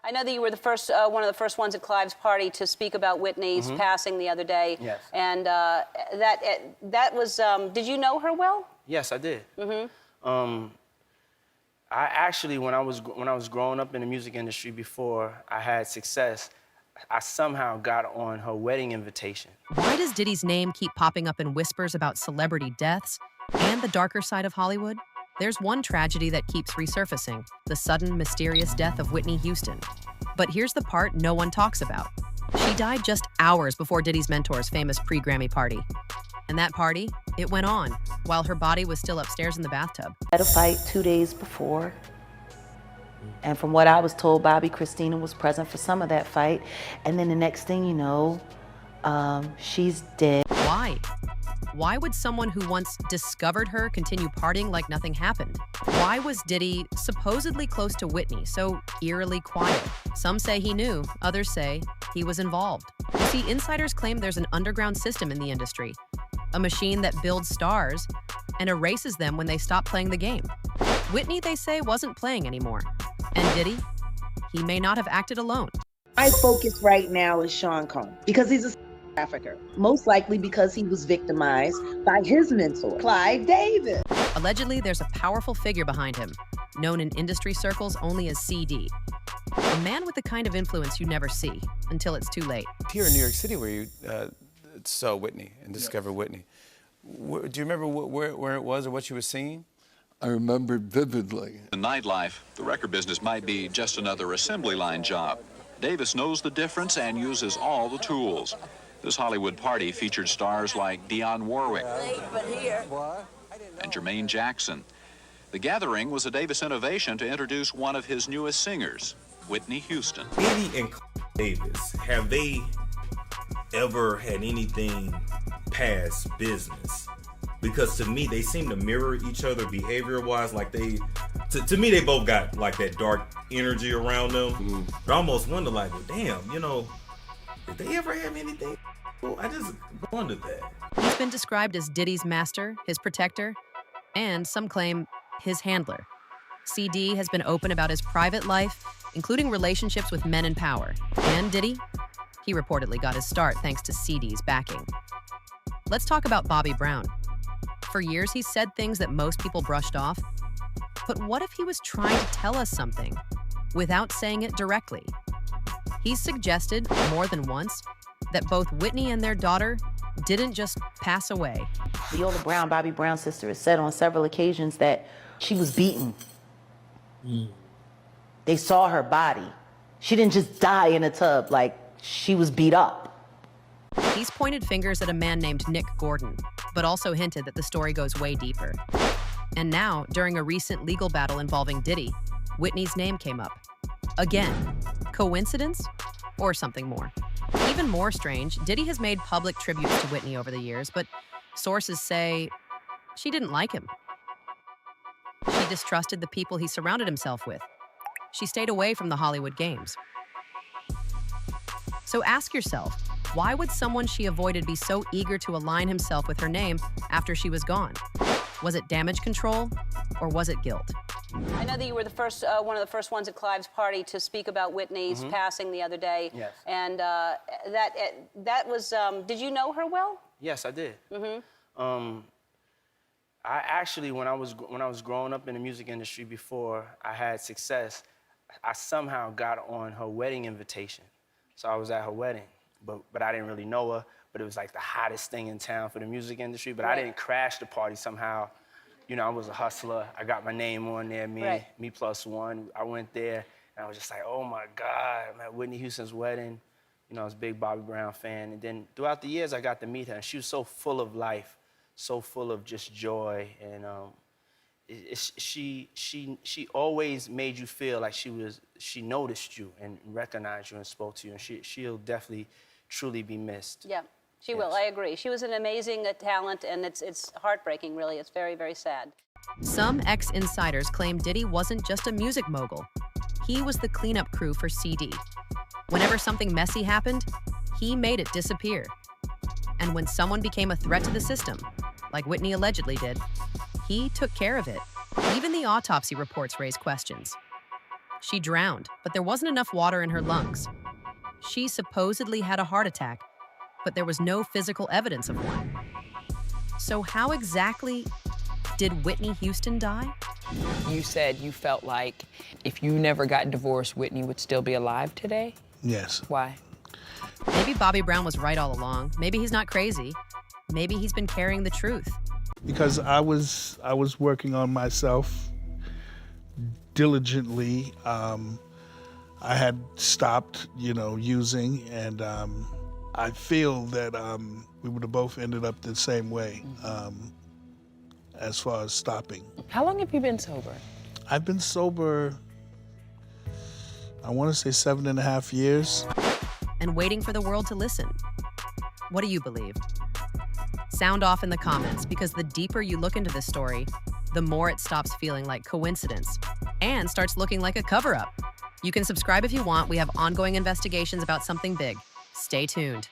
I know that you were the first, one of the first ones at Clive's party to speak about Whitney's passing the other day. Yes. And that was, did you know her well? Yes, I did. I actually, when I was growing up in the music industry before I had success, I somehow got on her wedding invitation. Why does Diddy's name keep popping up in whispers about celebrity deaths and the darker side of Hollywood? There's one tragedy that keeps resurfacing, the sudden, mysterious death of Whitney Houston. But here's the part no one talks about. She died just hours before Diddy's mentor's famous pre-Grammy party. And that party, it went on, while her body was still upstairs in the bathtub. Had a fight 2 days before. And from what I was told, Bobby Christina was present for some of that fight. And then the next thing you know, she's dead. Why? Why would someone who once discovered her continue partying like nothing happened? Why was Diddy supposedly close to Whitney so eerily quiet? Some say he knew, others say he was involved. You see, insiders claim there's an underground system in the industry, a machine that builds stars and erases them when they stop playing the game. Whitney, they say, wasn't playing anymore. And Diddy, he may not have acted alone. My focus right now is Sean Combs because he's a trafficker, most likely because he was victimized by his mentor, Clive Davis. Allegedly, there's a powerful figure behind him, known in industry circles only as CD. A man with the kind of influence you never see until it's too late. Here in New York City where you saw Whitney and discovered Whitney, do you remember where it was or what you were seeing? I remember it vividly. In nightlife, the record business might be just another assembly line job. Davis knows the difference and uses all the tools. This Hollywood party featured stars like Dionne Warwick and Jermaine Jackson. The gathering was a Davis innovation to introduce one of his newest singers, Whitney Houston. Diddy and Davis, have they ever had anything past business? Because to me, they seem to mirror each other behavior-wise. Like to me, they both got like that dark energy around them. But I almost wonder, like, well, damn, you know, did they ever have anything? Well, I just wondered that. He's been described as Diddy's master, his protector, and some claim his handler. CD has been open about his private life, including relationships with men in power. And Diddy? He reportedly got his start thanks to CD's backing. Let's talk about Bobby Brown. For years, he said things that most people brushed off. But what if he was trying to tell us something without saying it directly? He's suggested more than once that both Whitney and their daughter didn't just pass away. Viola Brown, Bobby Brown's sister, has said on several occasions that she was beaten. They saw her body. She didn't just die in a tub, like she was beat up. He's pointed fingers at a man named Nick Gordon, but also hinted that the story goes way deeper. And now, during a recent legal battle involving Diddy, Whitney's name came up. Again. Coincidence? Or something more? Even more strange, Diddy has made public tributes to Whitney over the years, but sources say she didn't like him. She distrusted the people he surrounded himself with. She stayed away from the Hollywood games. So ask yourself, why would someone she avoided be so eager to align himself with her name after she was gone? Was it damage control, or was it guilt? I know that you were the first, one of the first ones at Clive's party to speak about Whitney's passing the other day. Yes. And that was, did you know her well? Yes, I did. I actually, when I was growing up in the music industry before I had success, I somehow got on her wedding invitation. So I was at her wedding, but I didn't really know her. But it was like the hottest thing in town for the music industry. But I didn't crash the party somehow. You know, I was a hustler. I got my name on there, me plus one. I went there, and I was just like, oh my God, I'm at Whitney Houston's wedding. You know, I was a big Bobby Brown fan. And then throughout the years, I got to meet her, and she was so full of life, so full of just joy. And she always made you feel like she noticed you and recognized you and spoke to you. And she'll definitely, truly be missed. Yeah. She will, I agree. She was an amazing talent, and it's heartbreaking, really. It's very, very sad. Some ex-insiders claim Diddy wasn't just a music mogul. He was the cleanup crew for CD. Whenever something messy happened, he made it disappear. And when someone became a threat to the system, like Whitney allegedly did, he took care of it. Even the autopsy reports raise questions. She drowned, but there wasn't enough water in her lungs. She supposedly had a heart attack, but there was no physical evidence of one. So how exactly did Whitney Houston die? You said you felt like if you never got divorced, Whitney would still be alive today? Yes. Why? Maybe Bobby Brown was right all along. Maybe he's not crazy. Maybe he's been carrying the truth. Because I was working on myself diligently. I had stopped, using, and I feel that we would have both ended up the same way as far as stopping. How long have you been sober? I've been sober, I want to say 7.5 years. And waiting for the world to listen. What do you believe? Sound off in the comments, because the deeper you look into this story, the more it stops feeling like coincidence and starts looking like a cover-up. You can subscribe if you want. We have ongoing investigations about something big. Stay tuned.